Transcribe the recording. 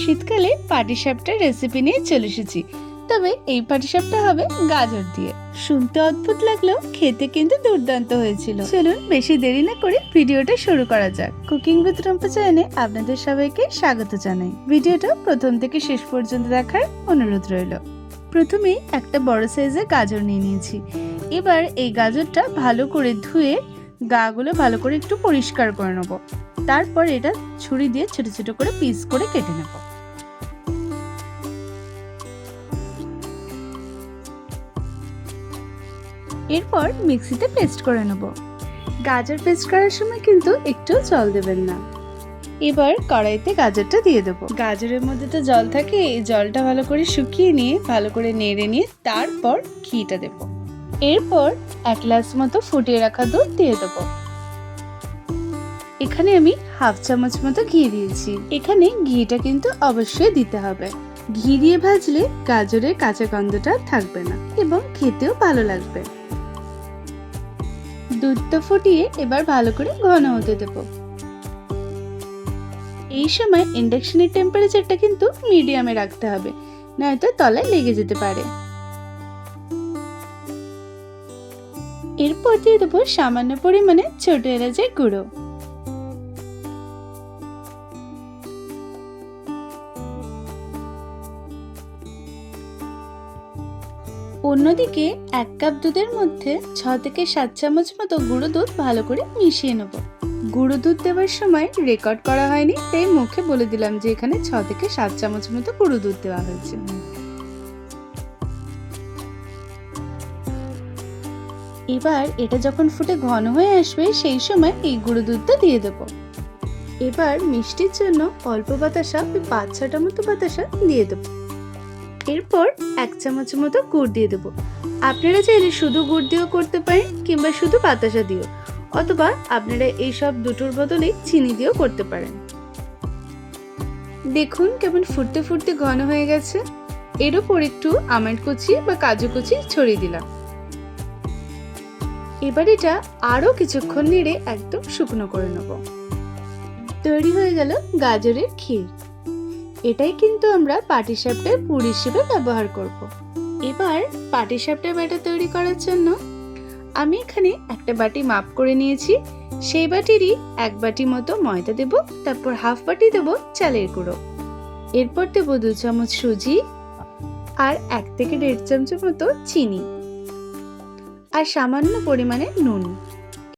শীতকালে পাটিসাপটার রেসিপি নিয়ে চলে এসেছি। তবে এই পাটিসাপটা হবে গাজর দিয়ে। শুনতে অদ্ভুত লাগলেও খেতে কিন্তু দুর্দান্ত হয়েছিল। চলুন বেশি দেরি না করে ভিডিওটা শুরু করা যাক। কুকিং উইথ রুম্পা চ্যানেলে আপনাদের সবাইকে স্বাগত জানাই। ভিডিওটা প্রথম থেকে শেষ পর্যন্ত দেখার অনুরোধ রইল। প্রথমেই একটা বড় সাইজের গাজর নিয়ে নিয়েছি। এবার এই গাজরটা ভালো করে ধুয়ে গাগুলো ভালো করে একটু পরিষ্কার করে নেব। তারপর এটা ছুরি দিয়ে ছোট ছোট করে পিস করে কেটে নেব। এরপর মিক্সিতে পেস্ট করে নেব। গাজর পেস্ট করার সময় কিন্তু একটু জল দেবেন না। এবার কড়াইতে গাজরটা দিয়ে দেবো। গাজরের মধ্যে তো জল থাকে, এই জলটা ভালো করে শুকিয়ে নিয়ে ভালো করে নেড়ে নিয়ে তারপর ঘিটা দেব। এরপর 1 গ্লাস মতো ফুটিয়ে রাখা দুধ দিয়ে দেবো। এখানে আমি হাফ চামচ মতো ঘি দিয়েছি। এখানে ঘিটা কিন্তু অবশ্যই দিতে হবে। ঘি দিয়ে ভাজলে গাজরের কাঁচা গন্ধটা থাকবে না এবং খেতেও ভালো লাগবে। দুধটা ফুটিয়ে এবার ভালো করে ঘন হতে দেব। এই সময় ইন্ডাকশনের টেম্পারেচারটা কিন্তু মিডিয়ামে রাখতে হবে, নয়তো তলায় লেগে যেতে পারে। এরপর দিয়ে দেবো সামান্য পরিমাণে ছোট এলাচের গুঁড়ো। অন্যদিকে 1 কাপ দুধের মধ্যে 6 থেকে 7 চামচ মতো গুঁড়ো দুধ ভালো করে মিশিয়ে নেব। গুঁড়ো দুধ দেওয়ার সময় রেকর্ড করা হয়নি, তাই মুখে বলে দিলাম যে এখানে 6 থেকে 7 চামচ মতো গুঁড়ো দুধ দেওয়া হয়েছে। এবার এটা যখন ফুটে ঘন হয়ে আসবে সেই সময় এই গুঁড়ো দুধটা দিয়ে দেব। এবার মিষ্টির জন্য অল্প বাতাসা, 5-6টা মতো বাতাসা দিয়ে দেব। এরপর 1 চামচ মতো গুড় দিয়ে দেবো। আপনারা চাইলে শুধু গুড় দিয়েও করতে পারেন কিংবা শুধু বাতাসা দিয়েও, অথবা আপনারা এই সব দুটোর বদলে চিনি দিয়েও করতে পারেন। দেখুন কেমন ফুটতে ফুটতে ঘন হয়ে গেছে। এর উপর একটু আমন্ড কুচি বা কাজু কুচি ছড়িয়ে দিলাম। এবার এটা আরো কিছুক্ষণ নেড়ে একদম শুকনো করে নেব। তৈরি হয়ে গেল গাজরের ক্ষীর। এটাই কিন্তু আমরা পাটিসাপটার পুর হিসেবে ব্যবহার করব। এবার পাটিসাপটার ব্যাটার তৈরি করার জন্য আমি এখানে একটা বাটি মাপ করে নিয়েছি। সেই বাটিরই 1 বাটি মতো ময়দা দেব, তারপর হাফ বাটি দেব চালের গুঁড়ো। এরপর দেব 2 চামচ সুজি আর 1 থেকে 1.5 চামচ মতো চিনি আর সামান্য পরিমাণে নুন।